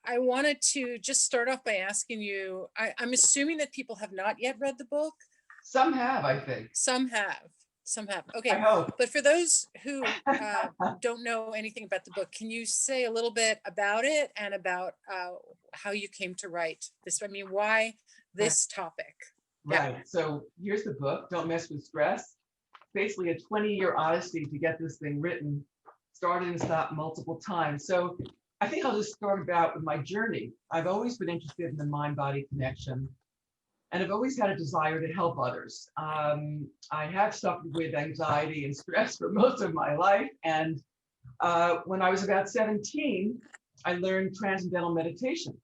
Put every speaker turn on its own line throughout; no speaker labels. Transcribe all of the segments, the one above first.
I wanted to just start off by asking you, I'm assuming that people have not yet read the book.
Some have, I think.
Some have. Some have.
I
Okay.
hope.
But for those who don't know anything about the book, can you say a little bit about it and about how you came to write this? I mean, why this topic?
Right. So here's the book, Don't Mess with Stress. Basically a 20-year odyssey to get this thing written, started and stopped multiple times. So I think I'll just start about with my journey. I've always been interested in the mind-body connection, and I've always had a desire to help others. I have suffered with anxiety and stress for most of my life, and when I was about 17, I learned transcendental meditation,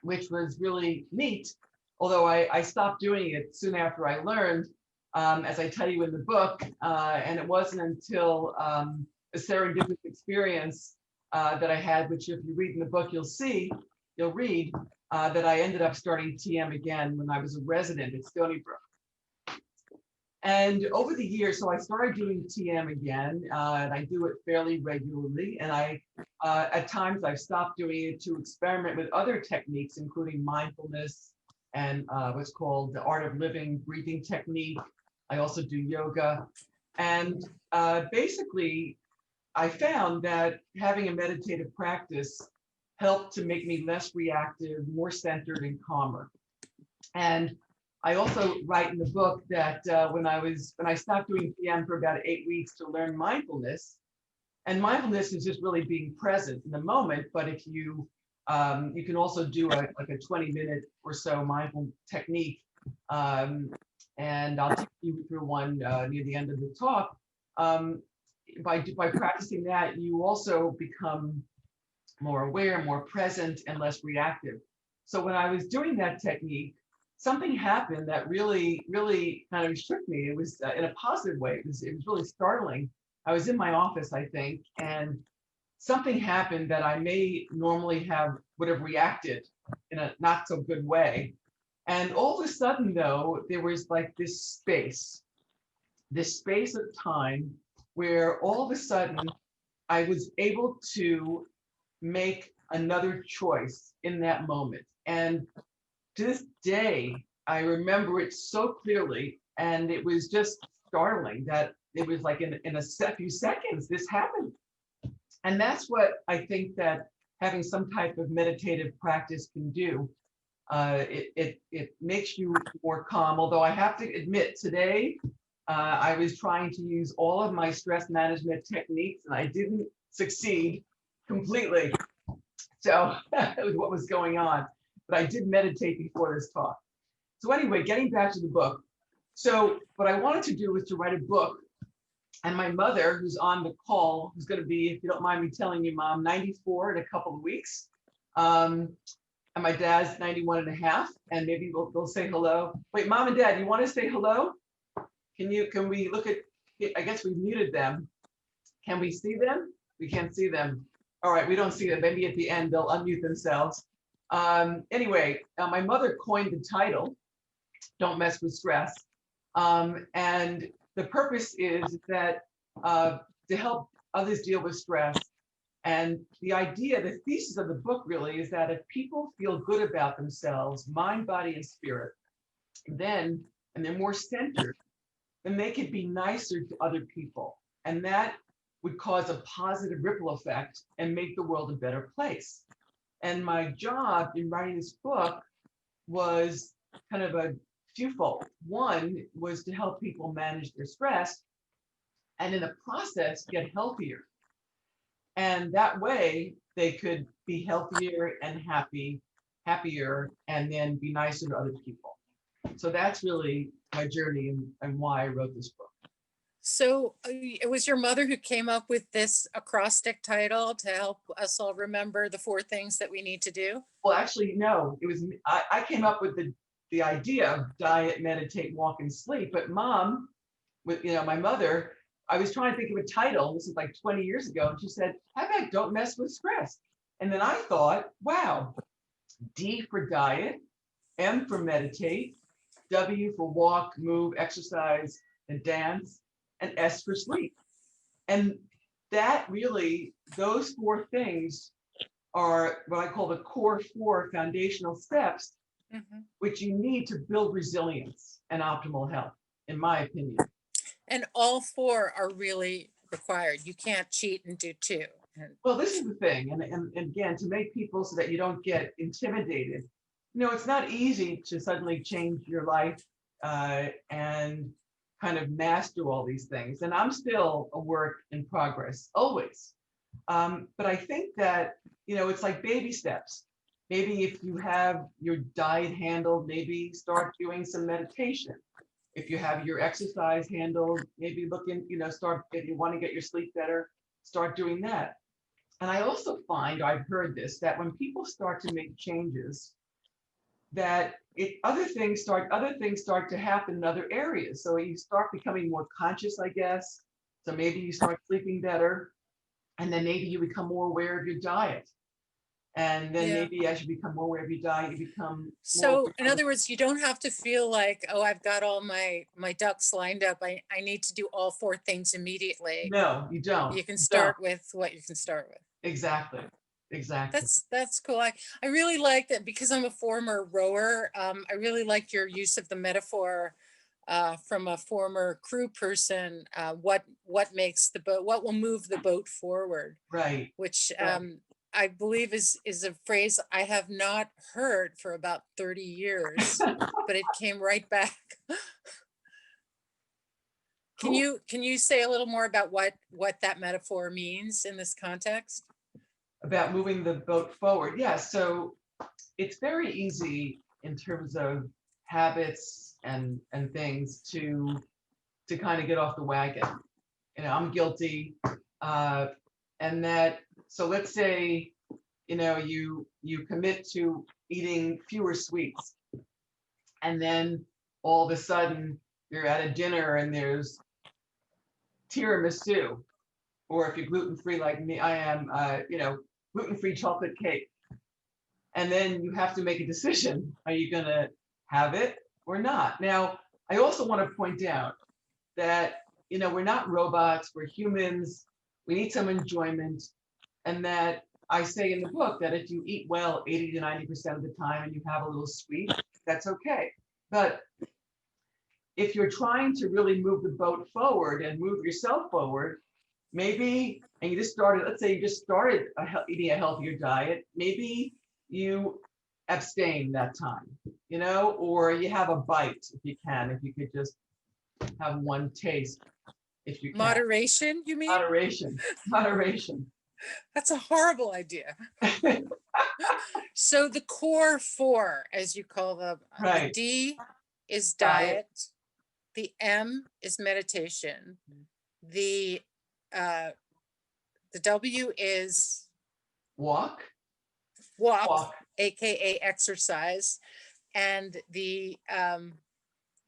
which was really neat, although I stopped doing it soon after I learned, as I tell you in the book, and it wasn't until a serendipitous experience that I had, which if you read in the book, you'll read that I ended up starting TM again when I was a resident at Stony Brook. And over the years, so I started doing TM again, and I do it fairly regularly. And at times I've stopped doing it to experiment with other techniques, including mindfulness and what's called the art of living breathing technique. I also do yoga. And basically, I found that having a meditative practice helped to make me less reactive, more centered and calmer. And I also write in the book that when I stopped doing PM for about 8 weeks to learn mindfulness, and mindfulness is just really being present in the moment. But if you can also do like a 20-minute or so mindful technique, and I'll take you through one near the end of the talk. By practicing that, you also become more aware, more present, and less reactive. So when I was doing that technique, something happened that really, really kind of shook me. It was in a positive way. It was really startling. I was in my office, I think, and something happened that I may normally would have reacted in a not so good way. And all of a sudden, though, there was like this space of time where all of a sudden I was able to make another choice in that moment. And to this day, I remember it so clearly, and it was just startling that it was like in a few seconds, this happened. And that's what I think that having some type of meditative practice can do. It makes you more calm, although I have to admit today, I was trying to use all of my stress management techniques and I didn't succeed completely. So that was what was going on. But I did meditate before this talk. So anyway, getting back to the book. So what I wanted to do was to write a book. And my mother, who's on the call, who's going to be, if you don't mind me telling you, Mom, 94 in a couple of weeks. And my dad's 91 and a half. And maybe they'll say hello. Wait, Mom and Dad, you want to say hello? Can we look at, I guess we muted them. Can we see them? We can't see them. All right, we don't see them. Maybe at the end, they'll unmute themselves. Anyway, my mother coined the title, Don't Mess with Stress. And the purpose is that to help others deal with stress. And the idea, the thesis of the book really is that if people feel good about themselves, mind, body, and spirit, and they're more centered, then they could be nicer to other people. And that would cause a positive ripple effect and make the world a better place. And my job in writing this book was kind of a twofold. One was to help people manage their stress and in the process get healthier. And that way they could be healthier and happier, and then be nicer to other people. So that's really my journey and why I wrote this book.
So it was your mother who came up with this acrostic title to help us all remember the 4 things that we need to do?
Well, actually, no, it was I came up with the idea of diet, meditate, walk, and sleep. But Mom, with my mother, I was trying to think of a title. This is like 20 years ago, and she said, "How about Don't Mess with Stress?" And then I thought, wow, D for diet, M for meditate, W for walk, move, exercise, and dance, and S for sleep. And that really, those 4 things are what I call the core 4 foundational steps,
Mhm.
which you need to build resilience and optimal health, in my opinion.
And all 4 are really required. You can't cheat and do 2. And
Well, this is the thing, and again, to make people so that you don't get intimidated, it's not easy to suddenly change your life and kind of master all these things. And I'm still a work in progress, always. But I think that, it's like baby steps. Maybe if you have your diet handled, maybe start doing some meditation. If you have your exercise handled, maybe look in, start, if you want to get your sleep better, start doing that. And I also find, I've heard this, that when people start to make changes, that other things start to happen in other areas. So you start becoming more conscious, I guess. So maybe you start sleeping better, and then maybe you become more aware of your diet. And then
yeah.
maybe as you become more aware of your diet, you become more
So in
aware of,
other words, you don't have to feel like, oh, I've got all my ducks lined up. I need to do all 4 things immediately.
no, you don't.
You can
You don't.
start with what you can start with.
Exactly. Exactly.
That's cool. I really like that because I'm a former rower. I really like your use of the metaphor from a former crew person. What makes the boat? What will move the boat forward?
Right.
Which
Right.
I believe is a phrase I have not heard for about 30 years, but it came right back.
Cool.
Can you say a little more about what that metaphor means in this context?
About moving the boat forward. Yeah. So it's very easy in terms of habits and things to kind of get off the wagon. I'm guilty. Uh, and that, so let's say, you commit to eating fewer sweets, and then all of a sudden you're at a dinner and there's tiramisu, or if you're gluten-free like me, I am, gluten-free chocolate cake. And then you have to make a decision. Are you going to have it or not? Now, I also want to point out that, we're not robots, we're humans, we need some enjoyment. And that I say in the book that if you eat well 80 to 90% of the time and you have a little sweet, that's okay. But if you're trying to really move the boat forward and move yourself forward, maybe, and you just started, let's say you just started eating a healthier diet, maybe you abstain that time, or you have a bite if you could just have one taste, if you can.
Moderation, you mean?
Moderation, moderation.
That's a horrible idea. So the core 4, as you call them, the
Right.
D is
Diet.
diet, the M is meditation, the W is
Walk,
walk, aka exercise, and the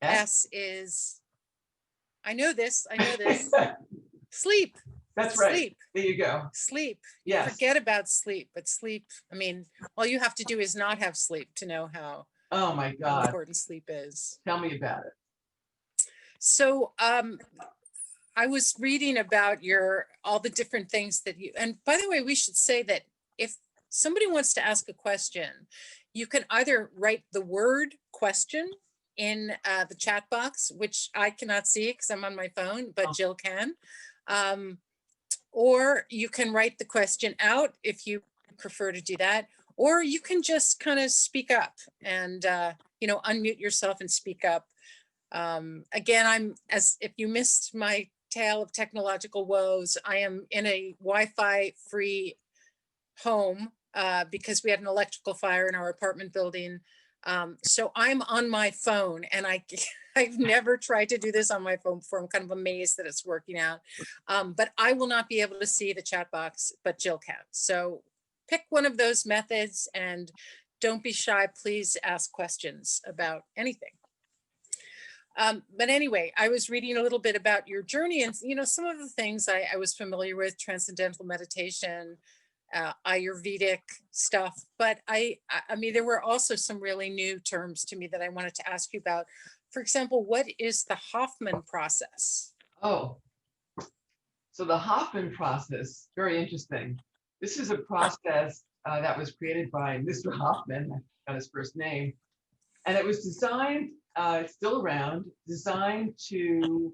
S is I know this, sleep.
That's right.
Sleep.
There you go.
Sleep.
Yes.
Forget about sleep, but sleep, I mean, all you have to do is not have sleep to know how
Oh my God.
important sleep is.
Tell me about it.
So I was reading about all the different things that and by the way, we should say that if somebody wants to ask a question, you can either write the word question in the chat box, which I cannot see because I'm on my phone, but Jill can. Or you can write the question out if you prefer to do that, or you can just kind of speak up and, unmute yourself and speak up. Again, if you missed my tale of technological woes, I am in a Wi-Fi free home because we had an electrical fire in our apartment building. So I'm on my phone, and I've never tried to do this on my phone before. I'm kind of amazed that it's working out. But I will not be able to see the chat box, but Jill can. So pick one of those methods and don't be shy. Please ask questions about anything. But anyway, I was reading a little bit about your journey, and some of the things I was familiar with: transcendental meditation, Ayurvedic stuff. But I mean, there were also some really new terms to me that I wanted to ask you about. For example, what is the Hoffman process?
Oh, so the Hoffman process, very interesting. This is a process that was created by Mr. Hoffman, I got his first name, and it was designed, it's still around, designed to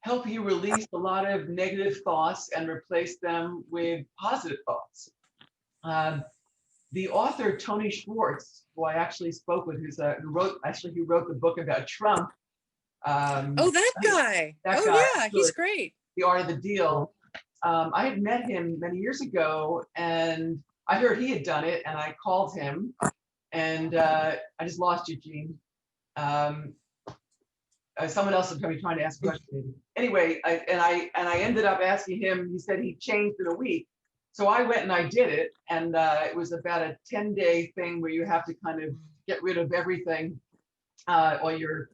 help you release a lot of negative thoughts and replace them with positive thoughts. The author, Tony Schwartz, who I actually spoke with, who wrote the book about Trump.
Oh, that guy.
That
Oh,
guy,
yeah, he's great.
The Art of the Deal. I had met him many years ago, and I heard he had done it, and I called him, and I just lost you, Jean. Someone else is going to be trying to ask a question. Anyway, I ended up asking him. He said he changed in a week, so I went and I did it, and it was about a 10-day thing where you have to kind of get rid of everything, or you're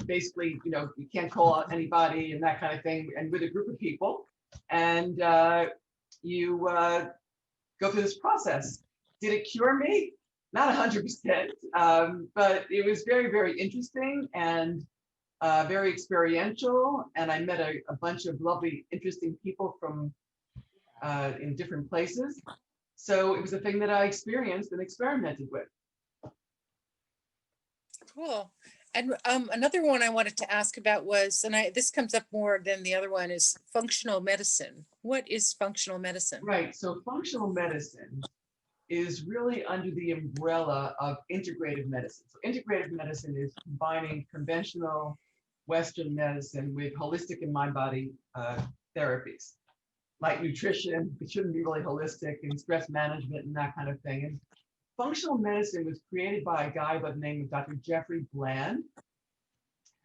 basically, you know, you can't call out anybody and that kind of thing, and with a group of people, and you go through this process. Did it cure me? Not 100%, but it was very, very interesting and very experiential, and I met a bunch of lovely, interesting people from in different places. So it was a thing that I experienced and experimented with.
Cool. And another one I wanted to ask about was, and this comes up more than the other one, is functional medicine. What is functional medicine?
Right. So functional medicine is really under the umbrella of integrative medicine. So integrative medicine is combining conventional Western medicine with holistic and mind-body therapies, like nutrition. It shouldn't be really holistic, and stress management and that kind of thing. And functional medicine was created by a guy by the name of Dr. Jeffrey Bland,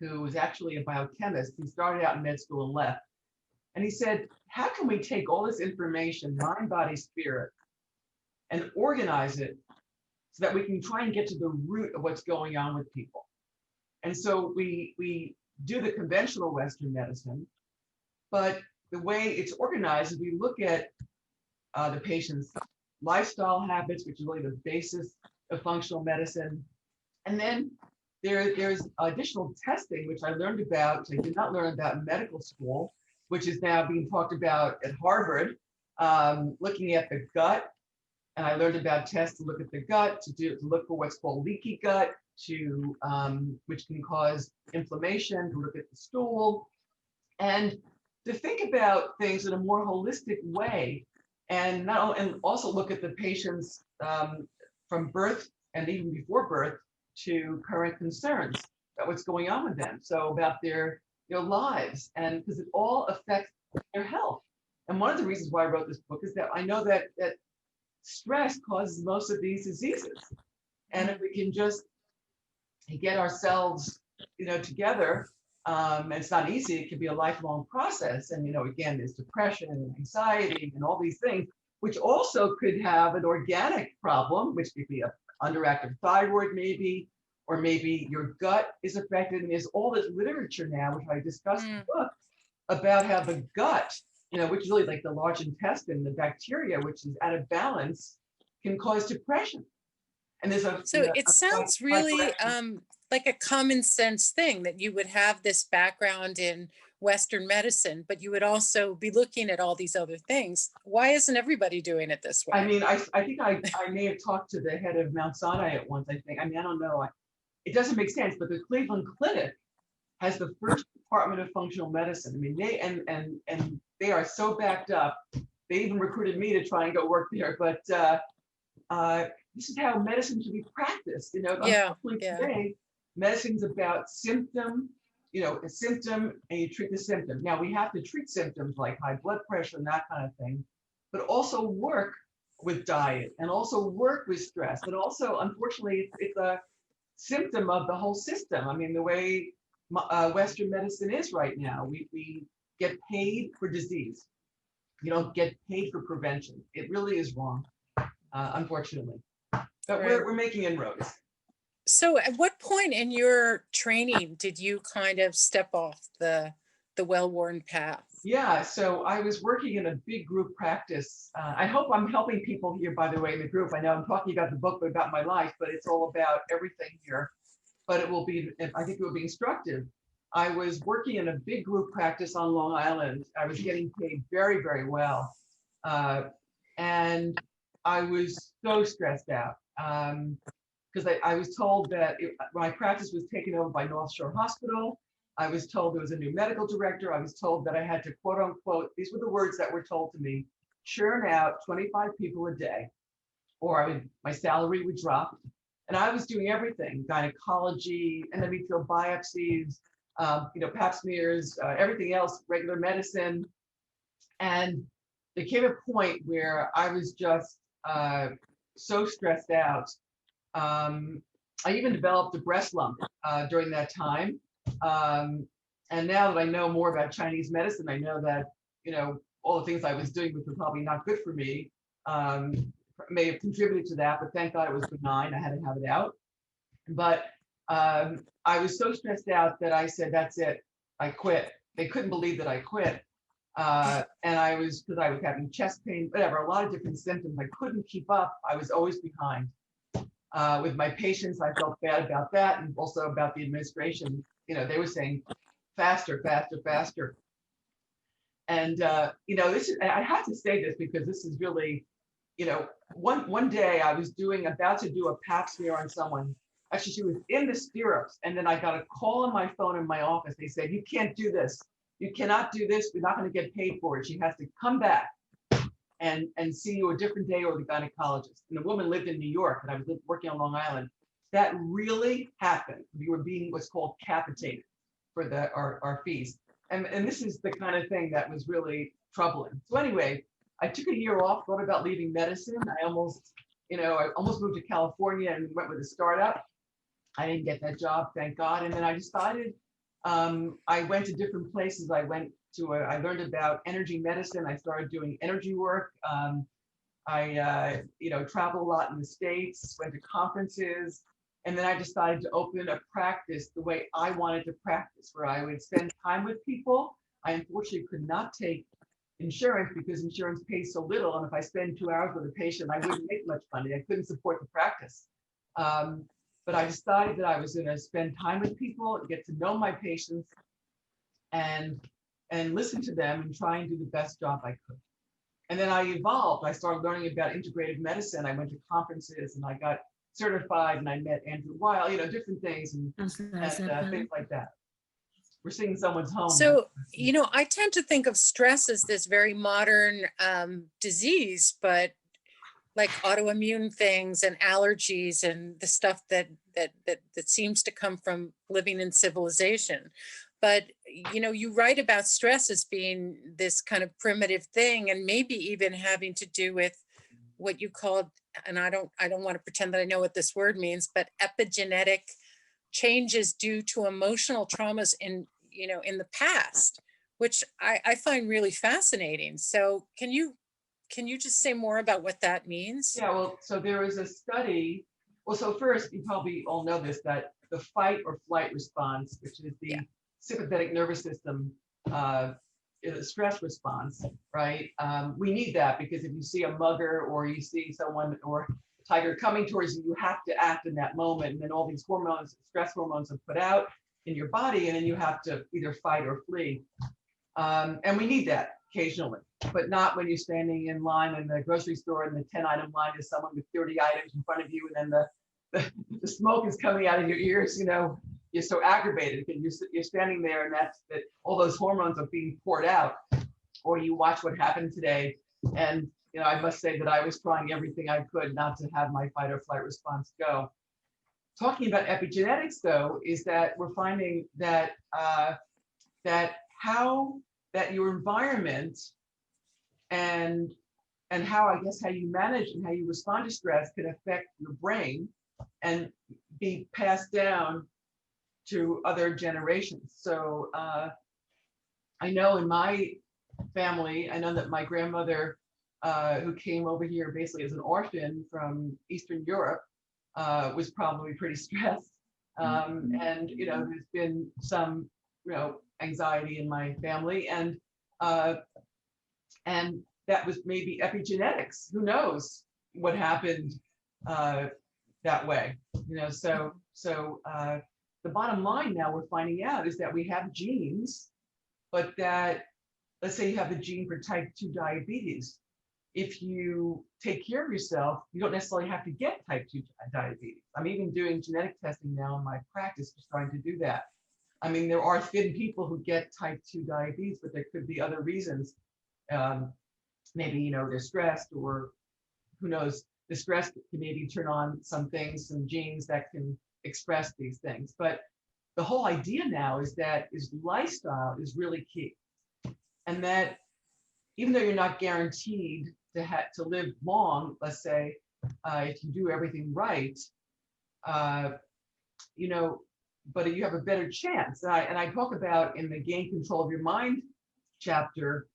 who was actually a biochemist. He started out in med school and left. And he said, how can we take all this information, mind, body, spirit, and organize it so that we can try and get to the root of what's going on with people? And so we do the conventional Western medicine, but the way it's organized is we look at the patient's lifestyle habits, which is really the basis of functional medicine. And then there's additional testing, which I learned about, which I did not learn about in medical school, which is now being talked about at Harvard, looking at the gut. And I learned about tests to look at the gut, to look for what's called leaky gut, which can cause inflammation, to look at the stool, and to think about things in a more holistic way. And also look at the patients from birth and even before birth to current concerns about what's going on with them. So about their lives, and because it all affects their health. And one of the reasons why I wrote this book is that I know that stress causes most of these diseases. And if we can just get ourselves, together, and it's not easy, it can be a lifelong process. And, again, there's depression and anxiety and all these things, which also could have an organic problem, which could be an underactive thyroid maybe, or maybe your gut is affected. And there's all this literature now, which I discussed in the book, about how the gut, which is really like the large intestine, the bacteria, which is out of balance, can cause depression. And there's
it sounds really like a common sense thing that you would have this background in Western medicine, but you would also be looking at all these other things. Why isn't everybody doing it this way?
I mean, I think I may have talked to the head of Mount Sinai at once, I think. I mean, I don't know. It doesn't make sense, but the Cleveland Clinic has the first department of functional medicine. I mean, they are so backed up. They even recruited me to try and go work there. But this is how medicine should be practiced. Today, medicine's about symptom, a symptom, and you treat the symptom. Now, we have to treat symptoms like high blood pressure and that kind of thing, but also work with diet and also work with stress. And also, unfortunately, it's a symptom of the whole system. I mean, the way Western medicine is right now, we get paid for disease. You don't get paid for prevention. It really is wrong, unfortunately. But we're making inroads.
So at what point in your training did you kind of step off the well-worn path?
Yeah, so I was working in a big group practice. I hope I'm helping people here, by the way, in the group. I know I'm talking about the book, but about my life, but it's all about everything here. But I think it will be instructive. I was working in a big group practice on Long Island. I was getting paid very, very well. And I was so stressed out because I was told that my practice was taken over by North Shore Hospital. I was told there was a new medical director. I was told that I had to, quote unquote, these were the words that were told to me, churn out 25 people a day, or my salary would drop. And I was doing everything, gynecology, endometrial biopsies, pap smears, everything else, regular medicine. And there came a point where I was just so stressed out. I even developed a breast lump during that time. And now that I know more about Chinese medicine, I know that, all the things I was doing, which were probably not good for me, may have contributed to that, but thank God it was benign. I had to have it out. But I was so stressed out that I said, that's it, I quit. They couldn't believe that I quit. And because I was having chest pain, whatever, a lot of different symptoms. I couldn't keep up. I was always behind. With my patients, I felt bad about that, and also about the administration. They were saying faster, faster, faster. And I have to say this because this is really, one day I was about to do a pap smear on someone. Actually, she was in the stirrups, and then I got a call on my phone in my office. They said, "You can't do this. You cannot do this. We're not going to get paid for it. She has to come back and see you a different day, or the gynecologist." And the woman lived in New York, and I was working on Long Island. That really happened. We were being what's called capitated for our fees. And this is the kind of thing that was really troubling. So anyway, I took a year off, thought about leaving medicine. I almost moved to California and went with a startup. I didn't get that job, thank God. And then I decided, I went to different places. I learned about energy medicine. I started doing energy work. I traveled a lot in the States, went to conferences. And then I decided to open a practice the way I wanted to practice, where I would spend time with people. I unfortunately could not take insurance because insurance pays so little. And if I spend 2 hours with a patient, I wouldn't make much money. I couldn't support the practice. But I decided that I was going to spend time with people, get to know my patients, and listen to them and try and do the best job I could. And then I evolved. I started learning about integrative medicine. I went to conferences and I got certified, and I met Andrew Weil, different things and things like that. We're seeing someone's home.
So, I tend to think of stress as this very modern disease, but like autoimmune things and allergies and the stuff that seems to come from living in civilization. But, you write about stress as being this kind of primitive thing, and maybe even having to do with what you called, and I don't want to pretend that I know what this word means, but epigenetic changes due to emotional traumas in the past, which I find really fascinating. So can you just say more about what that means?
Yeah, well, so there was a study. Well, so first, you probably all know this, that the fight or flight response, which is the sympathetic nervous system, stress response, right? We need that because if you see a mugger or you see someone or a tiger coming towards you, you have to act in that moment. And then all these hormones, stress hormones, are put out in your body, and then you have to either fight or flee. And we need that occasionally, but not when you're standing in line in the grocery store and the 10-item line is someone with 30 items in front of you, and then the smoke is coming out of your ears. You're so aggravated because you're standing there, and that all those hormones are being poured out. Or you watch what happened today, and I must say that I was trying everything I could not to have my fight or flight response go. Talking about epigenetics, though, is that we're finding that that your environment and how you manage and how you respond to stress can affect your brain and be passed down to other generations. So I know in my family, I know that my grandmother, who came over here basically as an orphan from Eastern Europe, was probably pretty stressed. And there's been some anxiety in my family, and that was maybe epigenetics. Who knows what happened that way? So the bottom line now we're finding out is that we have genes, but that, let's say you have the gene for type 2 diabetes, if you take care of yourself, you don't necessarily have to get type 2 diabetes. I'm even doing genetic testing now in my practice, just trying to do that. I mean, there are thin people who get type 2 diabetes, but there could be other reasons. Maybe, you know, they're stressed, or who knows, the stress can maybe turn on some things, some genes that can express these things. But the whole idea now is that lifestyle is really key. And that even though you're not guaranteed to live long, let's say, if you do everything right, you know, but you have a better chance. And I talk about in the Gain Control of Your Mind chapter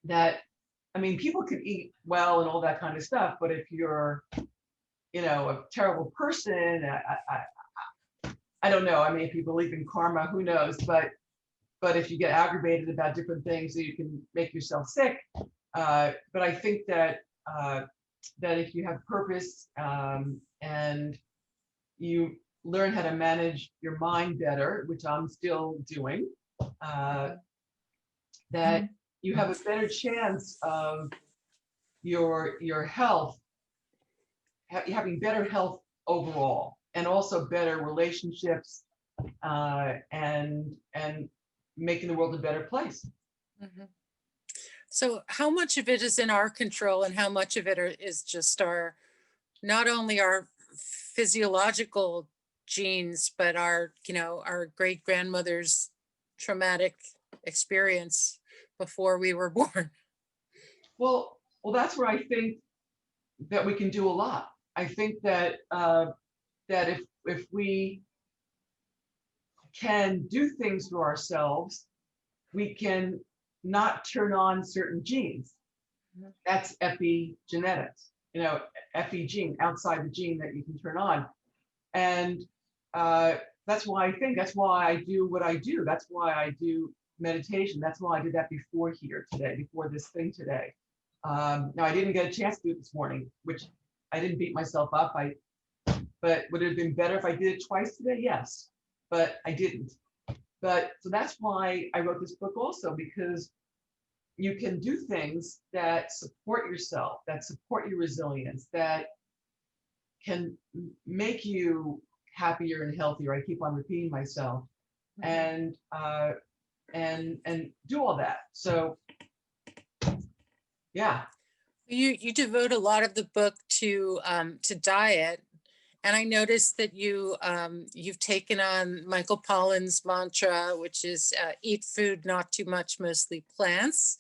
that, I mean, people can eat well and all that kind of stuff, but if you're, you know, a terrible person, I don't know. I mean, if you believe in karma, who knows? But if you get aggravated about different things, you can make yourself sick. But I think that that if you have purpose, and you learn how to manage your mind better, which I'm still doing, that you have a better chance of your health, having better health overall, and also better relationships, and making the world a better place.
Mhm. So how much of it is in our control, and how much of it is just not only our physiological genes, but our, you know, our great grandmother's traumatic experience before we were born?
Well, that's where I think that we can do a lot. I think that that if we can do things for ourselves, we can not turn on certain genes. That's epigenetics, you know, epi gene, outside the gene that you can turn on. And that's why I do what I do. That's why I do meditation. That's why I did that before this thing today. Now, I didn't get a chance to do it this morning, which I didn't beat myself up. But would it have been better if I did it twice today? Yes, but I didn't. But so that's why I wrote this book also, because you can do things that support yourself, that support your resilience, that can make you happier and healthier. I keep on repeating myself, and do all that. So yeah.
You devote a lot of the book to diet, and I noticed that you've taken on Michael Pollan's mantra, which is eat food, not too much, mostly plants.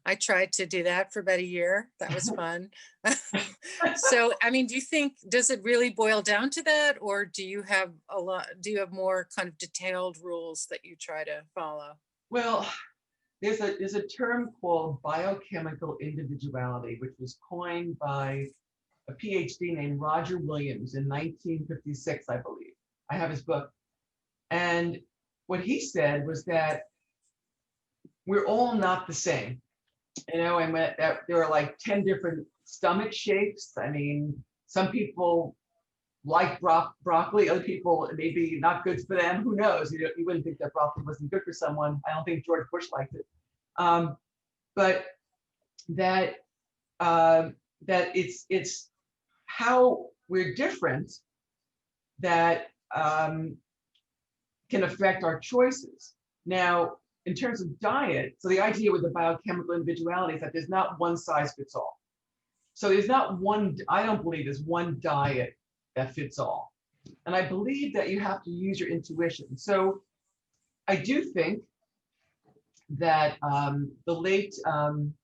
I tried to do that for about a year. That was fun. So, I mean, does it really boil down to that, or do you have more kind of detailed rules that you try to follow?
Well, there's a term called biochemical individuality, which was coined by a PhD named Roger Williams in 1956, I believe. I have his book. And what he said was that we're all not the same, you know, and that there are like 10 different stomach shapes. I mean, some people like broccoli, other people, it may be not good for them. Who knows? You wouldn't think that broccoli wasn't good for someone. I don't think George Bush liked it. But that that it's how we're different that can affect our choices. Now, in terms of diet, so the idea with the biochemical individuality is that there's not one size fits all. So there's not one, I don't believe there's one diet that fits all. And I believe that you have to use your intuition. So I do think that the late, I'm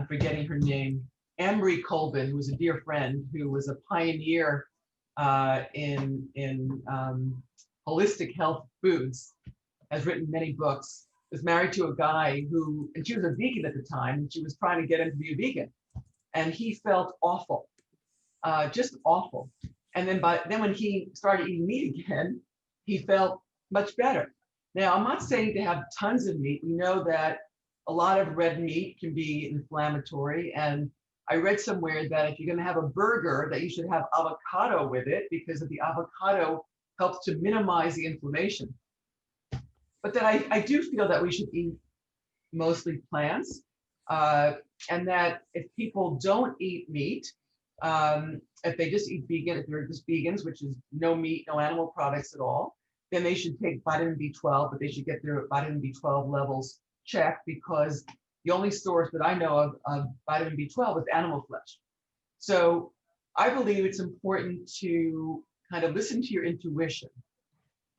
forgetting her name, Amory Colvin, who was a dear friend, who was a pioneer in holistic health foods, has written many books, was married to a guy who, and she was a vegan at the time, and she was trying to get him to be a vegan. And he felt awful, just awful. And then when he started eating meat again, he felt much better. Now, I'm not saying to have tons of meat. We know that a lot of red meat can be inflammatory. And I read somewhere that if you're going to have a burger, that you should have avocado with it, because the avocado helps to minimize the inflammation. But that I do feel that we should eat mostly plants. And that if people don't eat meat, if they just eat vegan, if they're just vegans, which is no meat, no animal products at all, then they should take vitamin B12, but they should get their vitamin B12 levels checked, because the only source that I know of vitamin B12 is animal flesh. So I believe it's important to kind of listen to your intuition.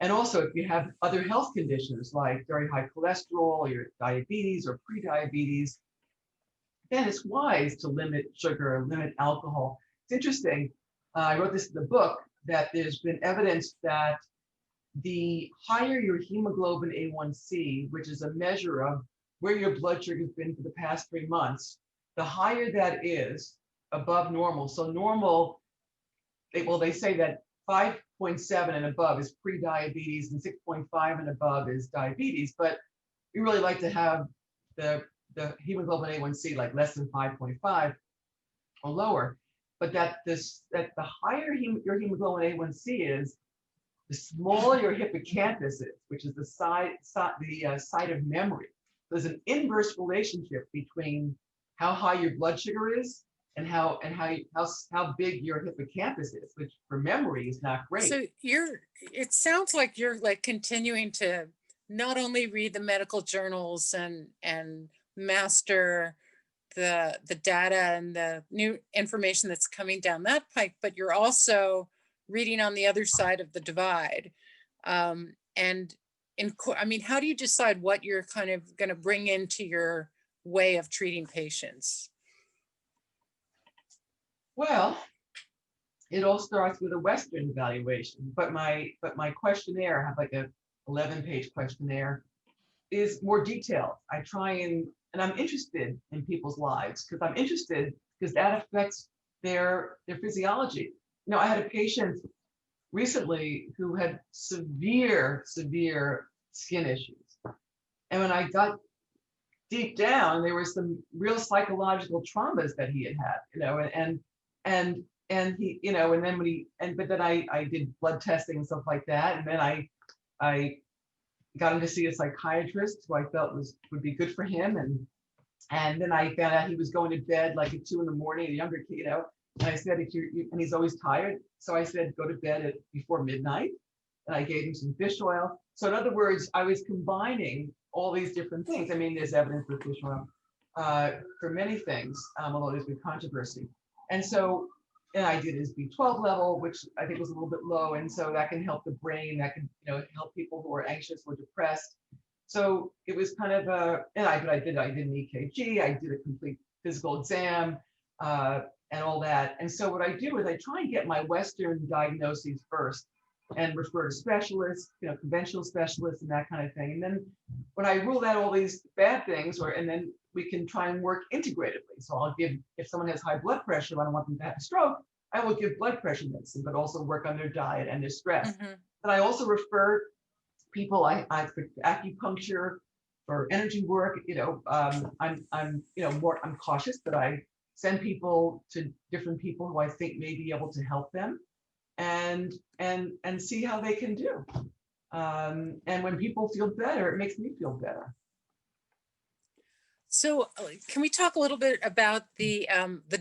And also, if you have other health conditions like very high cholesterol, or your diabetes or pre-diabetes, then it's wise to limit sugar, limit alcohol. It's interesting. I wrote this in the book, that there's been evidence that the higher your hemoglobin A1C, which is a measure of where your blood sugar has been for the past 3 months, the higher that is above normal. So normal, they say that 5.7 and above is pre-diabetes and 6.5 and above is diabetes, but we really like to have the hemoglobin A1C like less than 5.5 or lower. But that the higher your hemoglobin A1C is, the smaller your hippocampus is, which is the site of memory. There's an inverse relationship between how high your blood sugar is and how big your hippocampus is, which for memory is not great.
So it sounds like you're like continuing to not only read the medical journals and master the data and the new information that's coming down that pike, but you're also reading on the other side of the divide. I mean, how do you decide what you're kind of going to bring into your way of treating patients?
Well, it all starts with a Western evaluation, but my questionnaire, I have like a 11-page questionnaire, is more detailed. I try and I'm interested in people's lives, because I'm interested because that affects their physiology. You know, I had a patient recently who had severe skin issues, and when I got deep down, there were some real psychological traumas that he had, you know, and he, you know, and then but then I did blood testing and stuff like that, and then I got him to see a psychiatrist who I felt would be good for him, and then I found out he was going to bed like at 2 a.m, a younger kid, you know, and I said, and he's always tired, so I said, go to bed before midnight, and I gave him some fish oil. So in other words, I was combining all these different things. I mean, there's evidence for fish oil for many things, although there's been controversy. And so, and I did his B12 level, which I think was a little bit low, and so that can help the brain. That can, you know, help people who are anxious or depressed. So it was kind of I did an EKG, I did a complete physical exam, and all that. And so what I do is I try and get my Western diagnoses first, and refer to specialists, you know, conventional specialists and that kind of thing. And then when I rule out all these bad things, and then we can try and work integratively. So I'll give, if someone has high blood pressure, I don't want them to have a stroke, I will give blood pressure medicine, but also work on their diet and their stress.
Mm-hmm.
And I also refer people, I for acupuncture, for energy work, you know, I'm you know, I'm cautious, but I send people to different people who I think may be able to help them, and see how they can do. And when people feel better, it makes me feel better.
So can we talk a little bit about the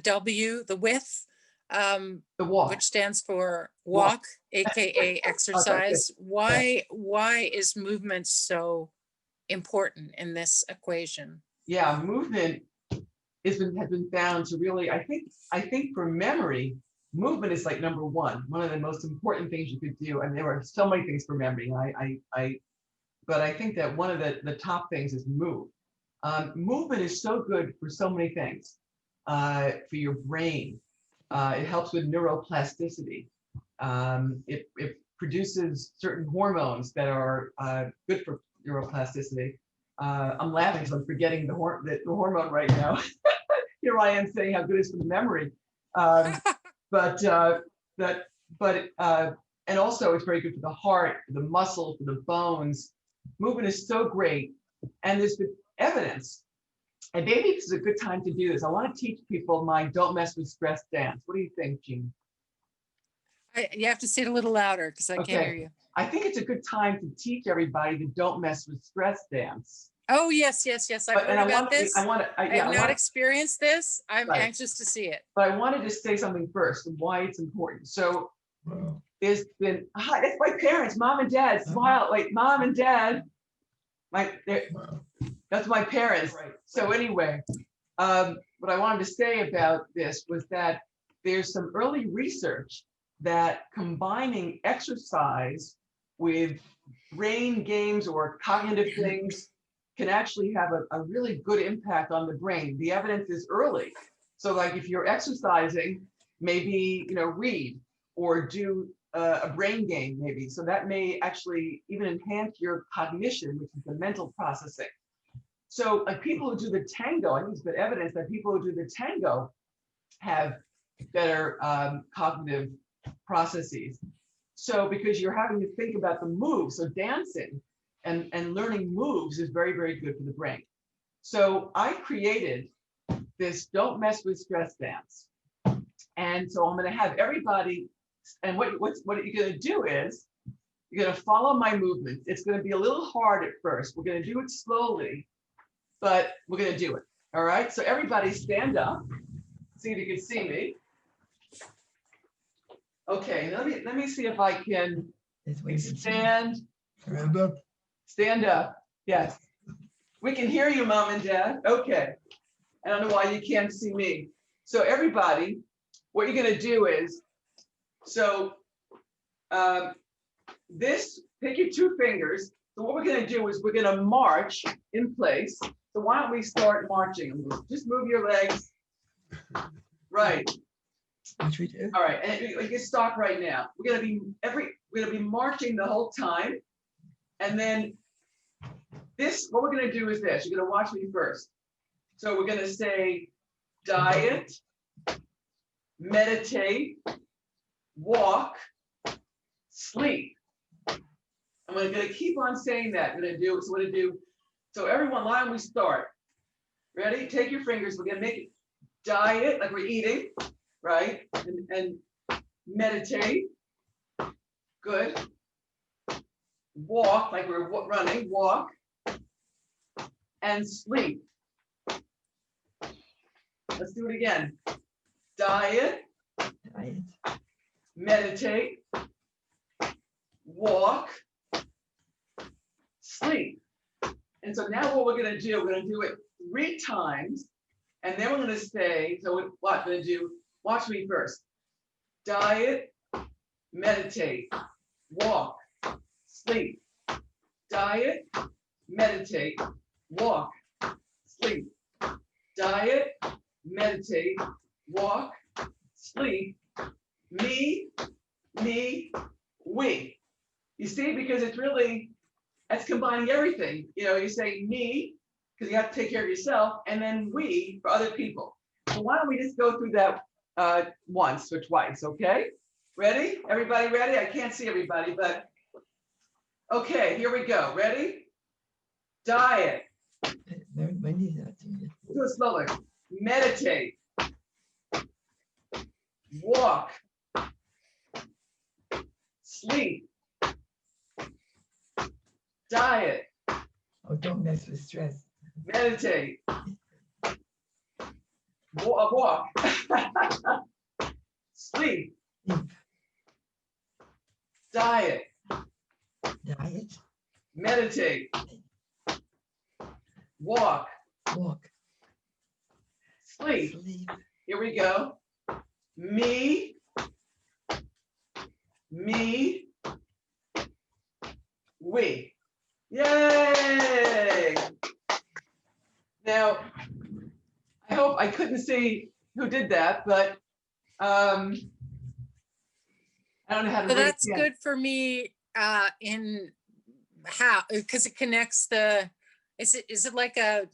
W, the width,
The walk.
which stands for walk, AKA exercise.
Okay.
Why is movement so important in this equation?
Yeah, movement has been found to really, I think for memory, movement is like number one of the most important things you could do. And there are so many things for memory. But I think that one of the top things is move. Movement is so good for so many things. For your brain, it helps with neuroplasticity. It produces certain hormones that are good for neuroplasticity. I'm laughing because I'm forgetting the hormone right now. Here I am saying how good it is for the memory. And also it's very good for the heart, for the muscles, for the bones. Movement is so great. And there's been evidence, and maybe this is a good time to do this. I want to teach people my don't mess with stress dance. What do you think, Jean?
You have to say it a little louder because I can't hear you.
I think it's a good time to teach everybody the don't mess with stress dance.
Oh, yes, yes, yes. I've
But,
heard
and I
about
want,
this.
I want to,
I
yeah,
have
I
not
want,
experienced this. I'm
right.
anxious to see it.
But I wanted to say something first and why it's important. So
Wow.
there's been, hi, it's my parents, mom and dad, smile, like mom and dad.
Wow.
That's my parents. So anyway, what I wanted to say about this was that there's some early research that combining exercise with brain games or cognitive things can actually have a really good impact on the brain. The evidence is early. So like if you're exercising, maybe, read or do a brain game maybe. So that may actually even enhance your cognition, which is the mental processing. So like people who do the tango, I think it's good evidence that people who do the tango have better cognitive processes. So because you're having to think about the moves, so dancing and learning moves is very, very good for the brain. So I created this don't mess with stress dance. And so I'm going to have everybody, and what you're going to do is you're going to follow my movements. It's going to be a little hard at first. We're going to do it slowly, but we're going to do it. All right. So everybody stand up. See if you can see me. Okay. Let me see if I can stand.
Stand up.
Stand up. Yes. We can hear you, mom and dad. Okay. I don't know why you can't see me. So everybody, what you're going to do is, so pick your two fingers. So what we're going to do is we're going to march in place. So why don't we start marching? Just move your legs. Right.
Which we do.
All right. And you can stop right now. We're going to be marching the whole time. And then what we're going to do is this. You're going to watch me first. So we're going to say diet, meditate, walk, sleep. I'm going to keep on saying that. I'm going to do, so everyone, why don't we start? Ready? Take your fingers. We're going to make it diet, like we're eating, right? And meditate. Good. Walk, like we're running, walk. And sleep. Let's do it again. Diet, meditate, walk, sleep. And so now what we're going to do, we're going to do it 3 times. And then we're going to say, so what we're going to do, watch me first. Diet, meditate, walk, sleep. Diet, meditate, walk, sleep. Diet, meditate, walk, sleep. Me, we. You see, because that's combining everything. You say me, because you have to take care of yourself, and then we for other people. So why don't we just go through that once or twice, okay? Ready? Everybody ready? I can't see everybody, but okay, here we go. Ready? Diet. Do it slower. Meditate. Walk. Sleep. Diet.
Oh, don't mess with stress.
Meditate. Walk. Sleep. Diet.
Diet.
Meditate. Walk. Sleep. Here we go. Me, we. Yay! Now, I hope I couldn't see who did that, but I don't know how to.
So that's good for me in how, because it connects is it like a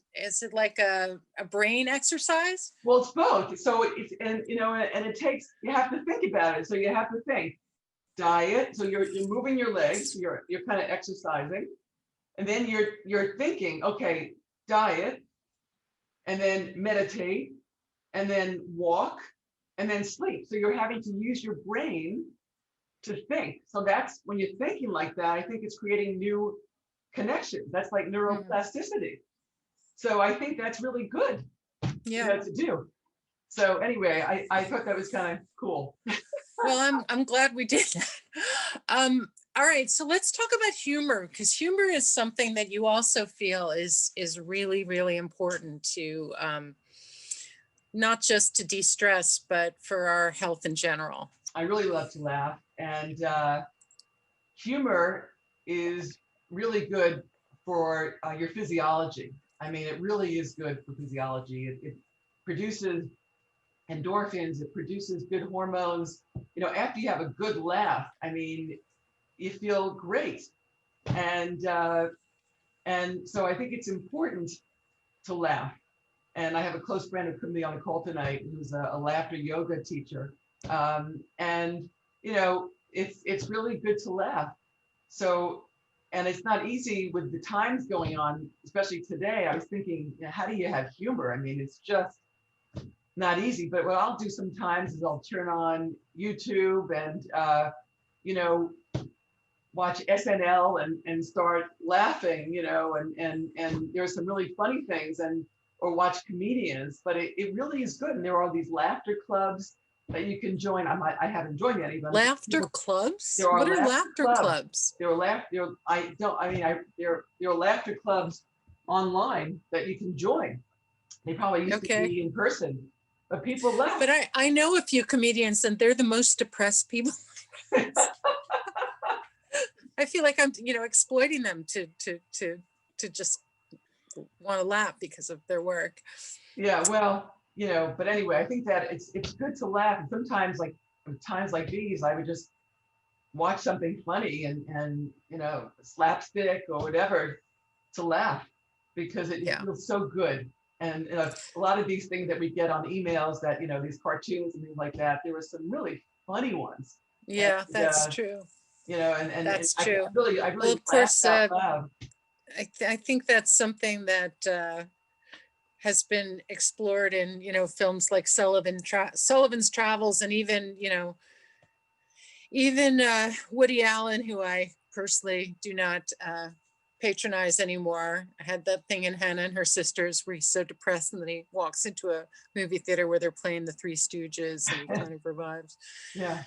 brain exercise?
Well, it's both. So and it takes, you have to think about it. So you have to think diet. So you're moving your legs, you're kind of exercising. And then you're thinking, okay, diet, and then meditate, and then walk, and then sleep. So you're having to use your brain to think. So that's when you're thinking like that, I think it's creating new connections. That's like neuroplasticity. So I think that's really good,
Yeah.
to do. So anyway, I thought that was kind of cool.
Well, I'm glad we did that. All right, so let's talk about humor, because humor is something that you also feel is really, really important to not just to de-stress, but for our health in general.
I really love to laugh, and humor is really good for your physiology. I mean, it really is good for physiology. It produces endorphins, it produces good hormones. After you have a good laugh, I mean, you feel great. And so I think it's important to laugh. And I have a close friend who couldn't be on the call tonight, who's a laughter yoga teacher. And it's really good to laugh. So, and it's not easy with the times going on, especially today. I was thinking, how do you have humor? I mean, it's just not easy. But what I'll do sometimes is I'll turn on YouTube and watch SNL and start laughing, and there's some really funny things, or watch comedians, but it really is good. And there are these laughter clubs that you can join. I haven't joined any of them.
Laughter clubs?
There are
What are
laughter
laughter
clubs.
clubs?
There are laughter online that you can join. They probably used to be in person, but people laugh.
But I know a few comedians, and they're the most depressed people. I feel like I'm, exploiting them to just want to laugh because of their work.
Yeah, well, but anyway, I think that it's good to laugh. And sometimes, like times like these, I would just watch something funny and slapstick or whatever to laugh, because it feels so good. And a lot of these things that we get on emails, that these cartoons and things like that, there were some really funny ones.
Yeah,
and,
that's true.
And
that's
I
true.
really
Well, of course,
laughed out loud.
I think that's something that has been explored in films like Sullivan's Travels, and even Woody Allen, who I personally do not patronize anymore. I had that thing in Hannah and Her Sisters where he's so depressed, and then he walks into a movie theater where they're playing the Three Stooges, and he kind of revives.
Yeah.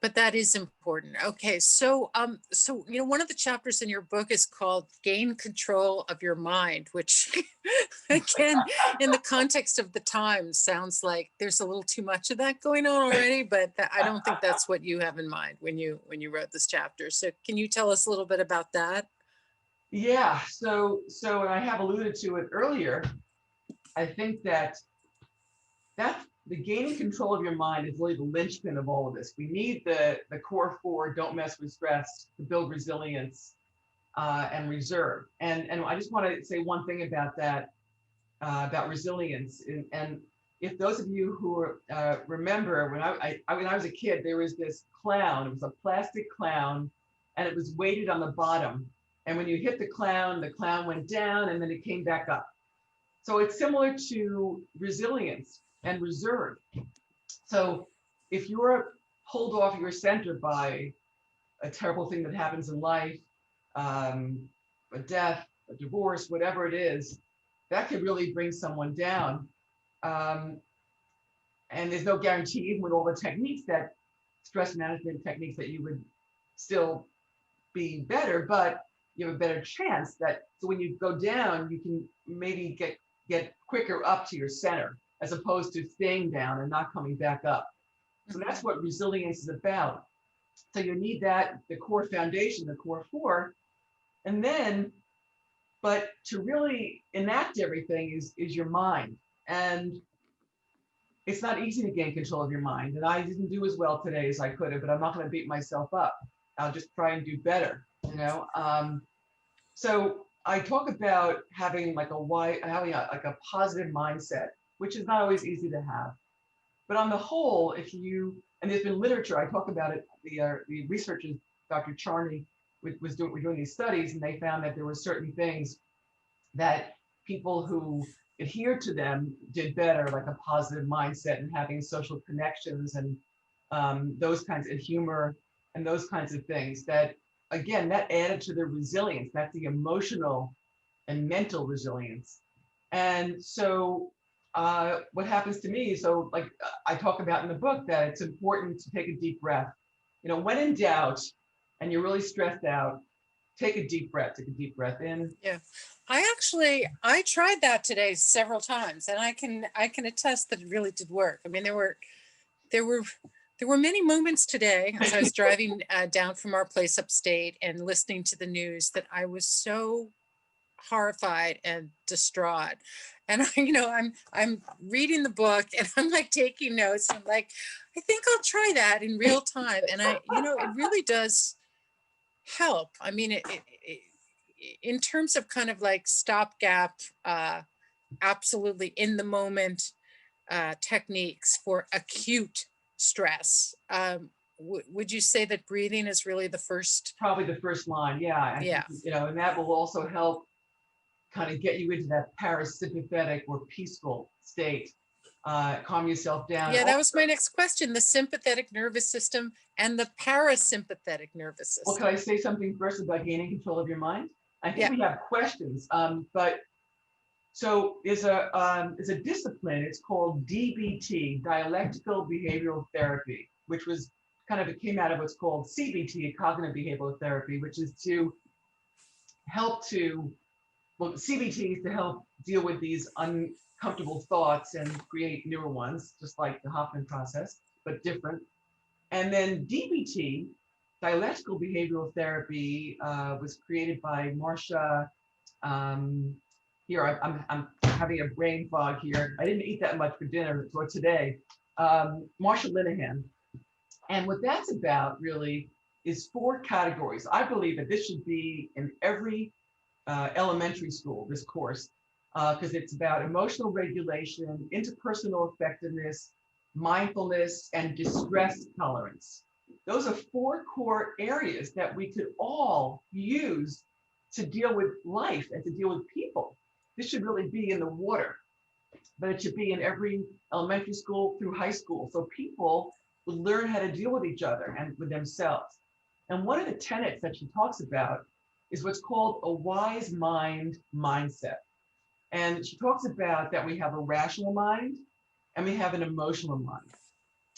But that is important. Okay, so one of the chapters in your book is called Gain Control of Your Mind, which again, in the context of the times, sounds like there's a little too much of that going on already, but I don't think that's what you have in mind when you wrote this chapter. So can you tell us a little bit about that?
Yeah, so I have alluded to it earlier. I think that's the gaining control of your mind is really the linchpin of all of this. We need the core four: don't mess with stress, to build resilience and reserve. And I just want to say one thing about that, about resilience. And if those of you who remember, when I was a kid, there was this clown. It was a plastic clown, and it was weighted on the bottom. And when you hit the clown went down, and then it came back up. So it's similar to resilience and reserve. So if you're pulled off your center by a terrible thing that happens in life, a death, a divorce, whatever it is, that could really bring someone down. And there's no guarantee, even with all the techniques, that stress management techniques, that you would still be better, but you have a better chance that, so when you go down, you can maybe get quicker up to your center, as opposed to staying down and not coming back up. So that's what resilience is about. So you need that, the core foundation, the core four. And then, but to really enact everything is your mind. And it's not easy to gain control of your mind. And I didn't do as well today as I could have, but I'm not going to beat myself up. I'll just try and do better, So I talk about having like a positive mindset, which is not always easy to have. But on the whole, and there's been literature, I talk about it, the researchers, Dr. Charney, were doing these studies, and they found that there were certain things that people who adhered to them did better, like a positive mindset and having social connections and those kinds of humor and those kinds of things, that again, that added to their resilience. That's the emotional and mental resilience. And so what happens to me, so like I talk about in the book, that it's important to take a deep breath. You know, when in doubt and you're really stressed out, take a deep breath in.
Yeah, I tried that today several times, and I can attest that it really did work. I mean, there were many moments today as I was driving down from our place upstate and listening to the news that I was so horrified and distraught. And I'm reading the book and I'm like taking notes. I'm like, I think I'll try that in real time. And it really does help. I mean, in terms of kind of like stopgap, absolutely in the moment techniques for acute stress. Would you say that breathing is really the first?
Probably the first line, yeah.
Yeah.
And that will also help kind of get you into that parasympathetic or peaceful state, calm yourself down.
Yeah, that was my next question, the sympathetic nervous system and the parasympathetic nervous system.
Well, can I say something first about gaining control of your mind? I think we have questions, but so there's a discipline, it's called DBT, Dialectical Behavioral Therapy, which was kind of, it came out of what's called CBT, Cognitive Behavioral Therapy, which is to help CBT is to help deal with these uncomfortable thoughts and create newer ones, just like the Hoffman process, but different. And then DBT, Dialectical Behavioral Therapy, was created by Marcia. Here, I'm having a brain fog here. I didn't eat that much for dinner or today. Marcia Linehan. And what that's about really is 4 categories. I believe that this should be in every elementary school, this course, because it's about emotional regulation, interpersonal effectiveness, mindfulness, and distress tolerance. Those are 4 core areas that we could all use to deal with life and to deal with people. This should really be in the water, but it should be in every elementary school through high school. So people would learn how to deal with each other and with themselves. And one of the tenets that she talks about is what's called a wise mind mindset. And she talks about that we have a rational mind and we have an emotional mind.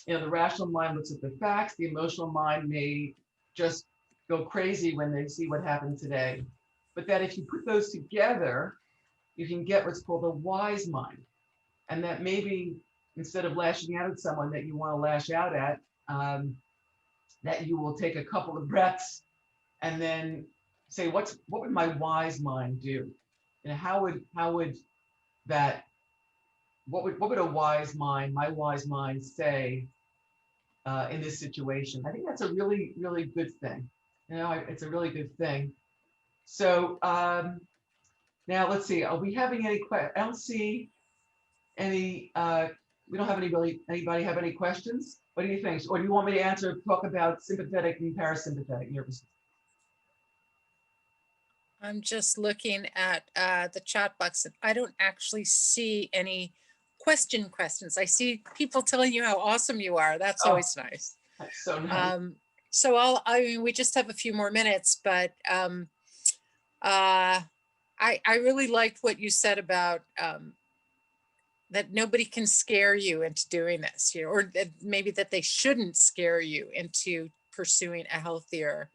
You know, the rational mind looks at the facts. The emotional mind may just go crazy when they see what happened today. But that if you put those together, you can get what's called a wise mind. And that maybe instead of lashing out at someone that you want to lash out at, that you will take a couple of breaths and then say, what would my wise mind do? And what would a wise mind, my wise mind say in this situation? I think that's a really, really good thing. You know, it's a really good thing. So now let's see, are we having any questions? I don't see any, we don't have anybody have any questions? What do you think? Or do you want me to talk about sympathetic and parasympathetic nervous system?
I'm just looking at the chat box and I don't actually see any questions. I see people telling you how awesome you are. That's always nice.
That's so nice.
So I mean, we just have a few more minutes, but I really liked what you said about that nobody can scare you into doing this, or that maybe that they shouldn't scare you into pursuing a healthier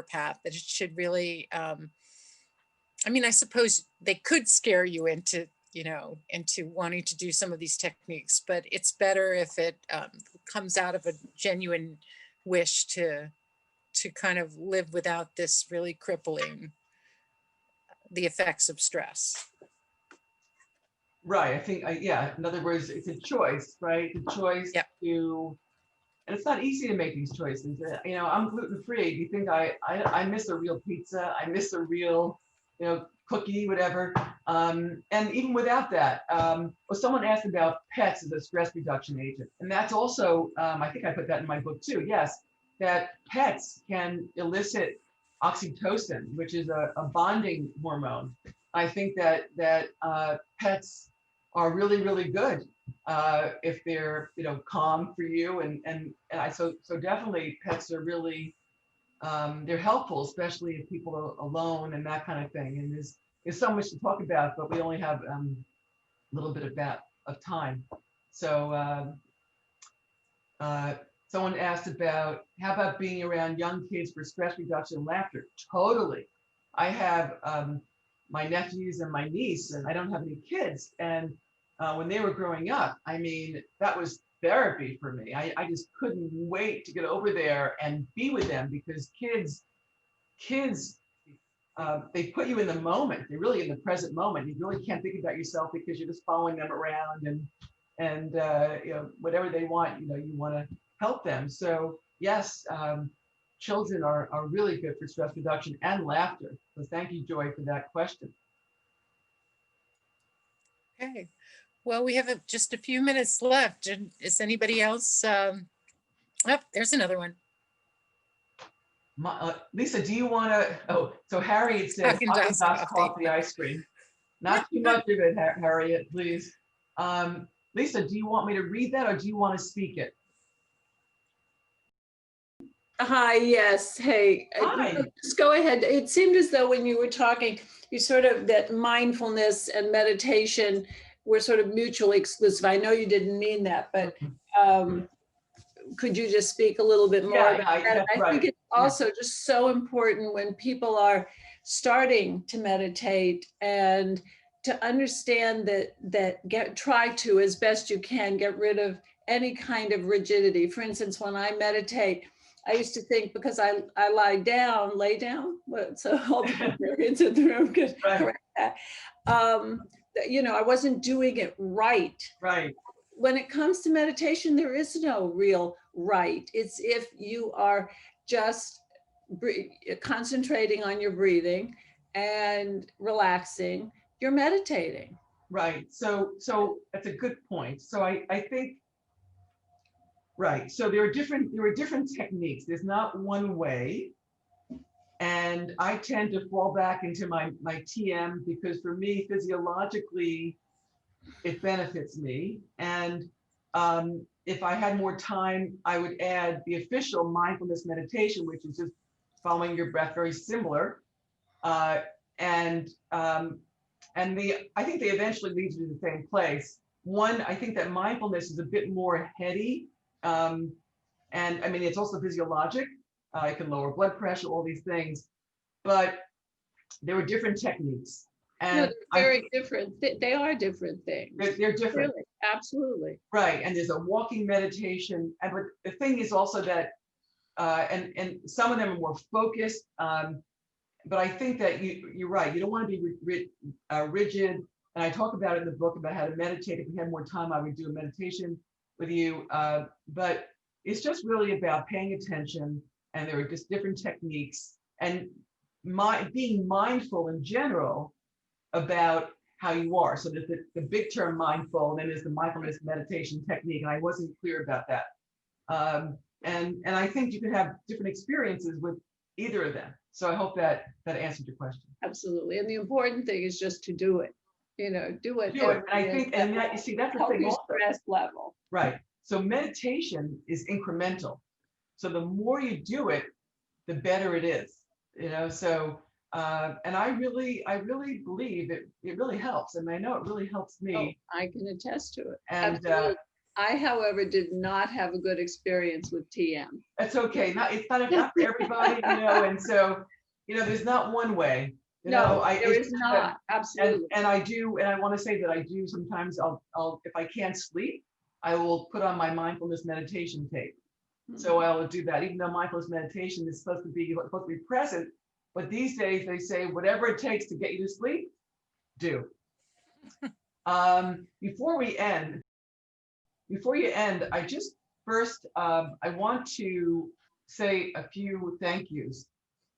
path, that it should really, I mean, I suppose they could scare you into wanting to do some of these techniques, but it's better if it comes out of a genuine wish to kind of live without this really crippling the effects of stress.
Right. I think, yeah, in other words, it's a choice, right? The choice to, and it's not easy to make these choices. You know, I'm gluten-free. You think I miss a real pizza. I miss a real, cookie, whatever. And even without that, well, someone asked about pets as a stress reduction agent. And that's also, I think I put that in my book too. Yes, that pets can elicit oxytocin, which is a bonding hormone. I think that pets are really, really good if they're calm for you, and I so definitely pets are really they're helpful, especially if people are alone and that kind of thing. And there's so much to talk about, but we only have a little bit of time. So someone asked about, how about being around young kids for stress reduction and laughter? Totally. I have my nephews and my niece, and I don't have any kids. And when they were growing up, I mean, that was therapy for me. I just couldn't wait to get over there and be with them, because kids, they put you in the moment. They're really in the present moment. You really can't think about yourself, because you're just following them around, and you know, whatever they want, you know, you want to help them. So yes, children are really good for stress reduction and laughter. So thank you, Joy, for that question.
Okay. Well, we have just a few minutes left. Is anybody else? Oh, there's another one.
Lisa, do you want to? Oh, so Harriet says Haagen-Dazs coffee ice cream. Not too much of it, Harriet, please. Lisa, do you want me to read that, or do you want to speak it?
Hi, yes. Hey,
Hi.
just go ahead. It seemed as though when you were talking, you sort of, that mindfulness and meditation were sort of mutually exclusive. I know you didn't mean that, but could you just speak a little bit more about that? I think it's also just so important when people are starting to meditate, and to understand that try to, as best you can, get rid of any kind of rigidity. For instance, when I meditate, I used to think, because I lay down, so all the parents in the room could correct that. You know, I wasn't doing it right.
Right.
When it comes to meditation, there is no real right. It's if you are just concentrating on your breathing and relaxing, you're meditating.
Right. So that's a good point. So I think, right. So there are different techniques. There's not one way. And I tend to fall back into my TM, because for me, physiologically, it benefits me. And if I had more time, I would add the official mindfulness meditation, which is just following your breath, very similar. I think they eventually lead you to the same place. One, I think that mindfulness is a bit more heady. And I mean, it's also physiologic. It can lower blood pressure, all these things. But there are different techniques. And
no, they're very different. They are different things.
They're different.
Really, absolutely.
Right. And there's a walking meditation. And but the thing is also that, and some of them are more focused. But I think that you're right. You don't want to be rigid. And I talk about it in the book about how to meditate. If we had more time, I would do a meditation with you. But it's just really about paying attention. And there are just different techniques. And being mindful in general about how you are. So there's the big term mindful, and then there's the mindfulness meditation technique. And I wasn't clear about that. And I think you can have different experiences with either of them. So I hope that answered your question.
Absolutely. And the important thing is just to do it. You know, do it.
Do it. And I think, and that, you see, that's the thing also.
Stress level.
Right. So meditation is incremental. So the more you do it, the better it is. You know, so and I really believe it really helps. And I know it really helps me.
Oh, I can attest to it.
And
I, however, did not have a good experience with TM.
That's okay. It's not for everybody, you know, and so, you know, there's not one way.
There is not. Absolutely.
And I do, and I want to say that I do sometimes I'll if I can't sleep, I will put on my mindfulness meditation tape. Mm-hmm. So I'll do that, even though mindfulness meditation is supposed to be present. But these days they say whatever it takes to get you to sleep, do. Before you end, I just first I want to say a few thank yous.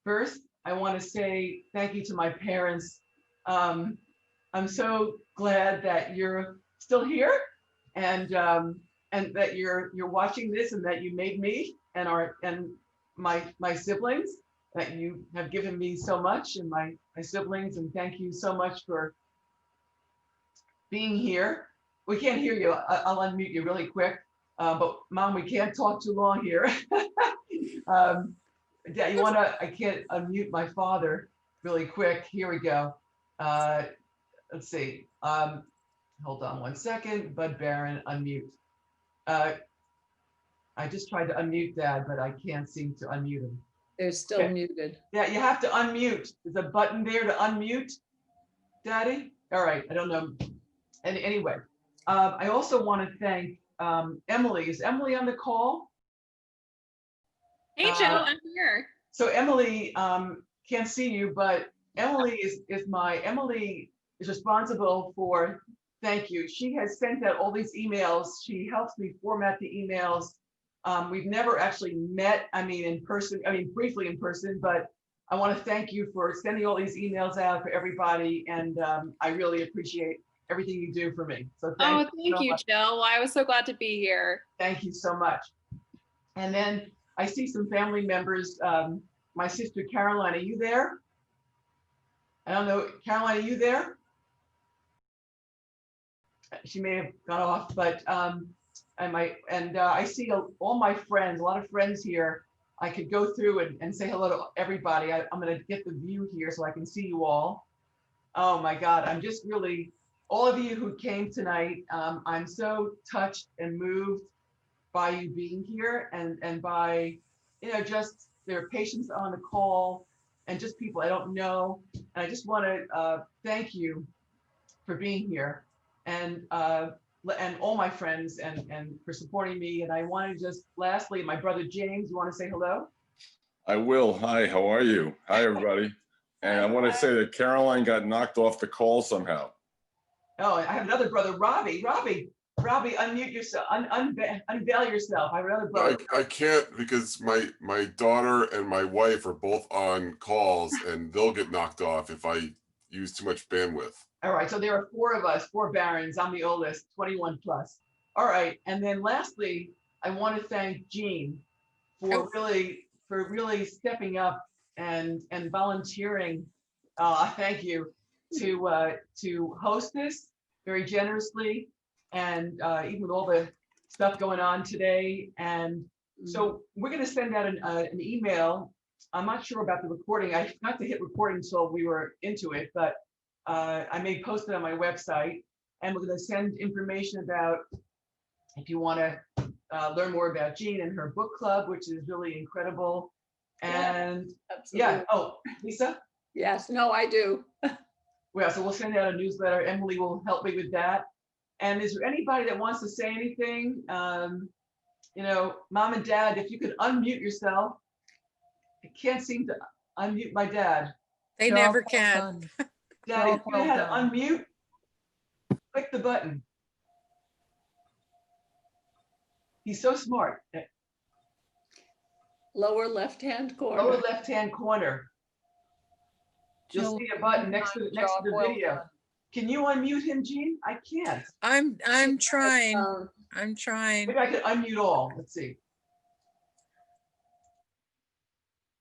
First, I want to say thank you to my parents. I'm so glad that you're still here, and that you're watching this, and that you made me and my siblings, that you have given me so much, and my siblings, and thank you so much for being here. We can't hear you. I'll unmute you really quick. But Mom, we can't talk too long here. Yeah, you wanna, I can't unmute my father really quick. Here we go. Let's see. Hold on one second. Bud Barron, unmute. I just tried to unmute Dad, but I can't seem to unmute him.
They're still
Okay.
muted.
Yeah, you have to unmute. There's a button there to unmute, Daddy. All right, I don't know. And anyway, I also want to thank Emily. Is Emily on the call?
Hey, Joe, I'm here.
So Emily can't see you, but Emily is responsible for, thank you. She has sent out all these emails. She helps me format the emails. We've never actually met, in person, briefly in person, but I want to thank you for sending all these emails out for everybody. And I really appreciate everything you do for me. So
Thank
so
you,
much.
Jill. I was so glad to be here.
Thank you so much. And then I see some family members. My sister Caroline, are you there? I don't know. Caroline, are you there? She may have gone off, but I see all my friends, a lot of friends here. I could go through and say hello to everybody. I'm going to get the view here so I can see you all. Oh my God, I'm just really, all of you who came tonight, I'm so touched and moved by you being here and by, just their patience on the call and just people I don't know. And I just want to thank you for being here and all my friends and for supporting me. And I want to just, lastly, my brother James, you want to say hello?
I will. Hi, how are you? Hi, everybody. And I want to say that Caroline got knocked off the call somehow.
Oh, I have another brother, Robbie. Robbie, unmute yourself, unveil yourself. I have another brother.
I can't because my daughter and my wife are both on calls and they'll get knocked off if I use too much bandwidth.
All right, so there are 4 of us, 4 Barons. I'm the oldest, 21 plus. All right, and then lastly, I want to thank Jean for really stepping up and volunteering. Thank you to host this very generously, and even with all the stuff going on today. And so we're going to send out an email. I'm not sure about the recording. I forgot to hit record until we were into it, but I may post it on my website, and we're going to send information about if you want to learn more about Jean and her book club, which is really incredible. And
Absolutely.
oh, Lisa?
Yes, no, I do.
Well, so we'll send out a newsletter. Emily will help me with that. And is there anybody that wants to say anything? Mom and Dad, if you could unmute yourself. I can't seem to unmute my dad.
They never can.
Daddy, if you know how to unmute, click the button. He's so smart.
Lower left-hand corner.
Lower left-hand corner. You'll see a button next to the video. Can you unmute him, Jean? I can't.
I'm trying. I'm trying.
Maybe I could unmute all. Let's see.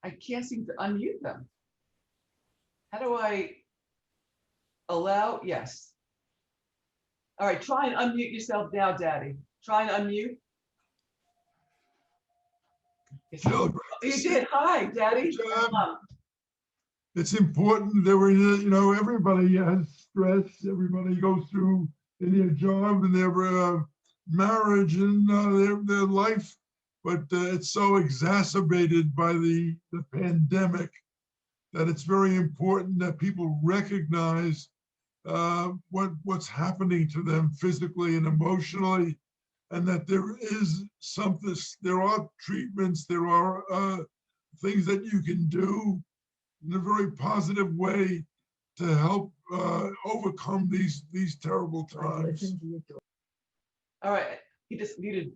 I can't seem to unmute them. How do I allow? Yes. All right, try and unmute yourself now, Daddy. Try and unmute.
Joe,
You did. Hi, Daddy.
It's important that we're, everybody has stress. Everybody goes through in their job and their marriage and their life, but it's so exacerbated by the pandemic that it's very important that people recognize what's happening to them physically and emotionally, and that there is something, there are treatments, there are things that you can do in a very positive way to help overcome these terrible times.
All right, he just muted.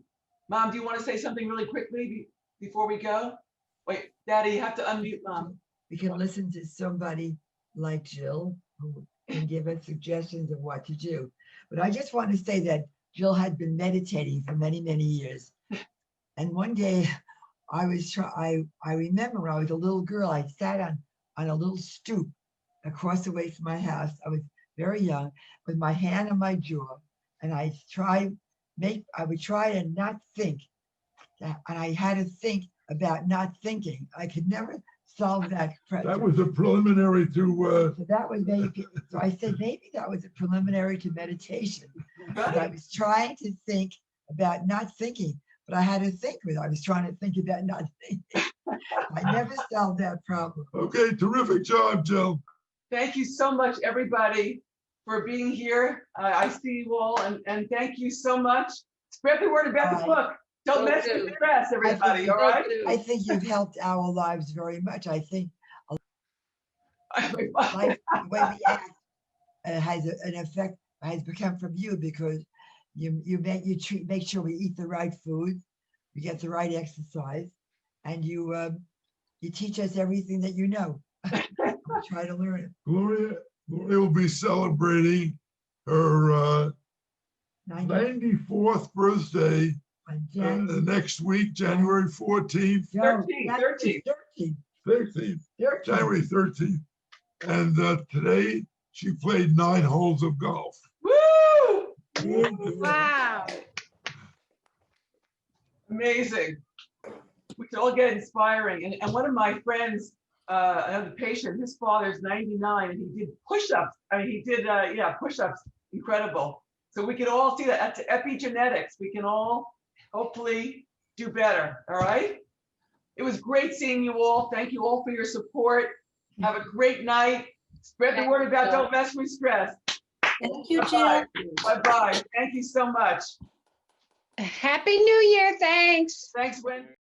Mom, do you want to say something really quickly before we go? Wait, Daddy, you have to unmute Mom.
We can listen to somebody like Jill who can give us suggestions of what to do. But I just want to say that Jill had been meditating for many, many years. And one day I remember when I was a little girl, I sat on a little stoop across the way from my house. I was very young with my hand on my jaw, and I would try to not think. And I had to think about not thinking. I could never solve that.
That was a preliminary to,
So that was maybe, so I said, maybe that was a preliminary to meditation. But I
Right.
was trying to think about not thinking, but I had to think with, I was trying to think about not thinking. I never solved that problem.
okay, terrific job, Jill.
Thank you so much, everybody, for being here. I see you all, and thank you so much. Spread the word about the
Bye.
book. Don't
Will
mess with
do.
the stress, everybody, all right?
I think you've helped our lives very much. I think life, the way we act has an effect, has become from you, because make sure we eat the right food, we get the right exercise, and you teach us everything that you know. We try to learn it.
Gloria will be celebrating her 94th birthday
On January
next week, January 14th,
13th.
13th, January 13th. And today she played 9 holes of golf.
Woo!
Wow.
Amazing. We can all get inspiring. And one of my friends, another patient, his father's 99, and he did push-ups. I mean, he did, push-ups, incredible. So we can all see that. That's epigenetics. We can all hopefully do better, all right? It was great seeing you all. Thank you all for your support. Have a great night. Spread the word about don't mess with stress.
Thank you, Jill.
Bye-bye. Bye-bye. Thank you so much.
Happy New Year, thanks.
Thanks, Wendy.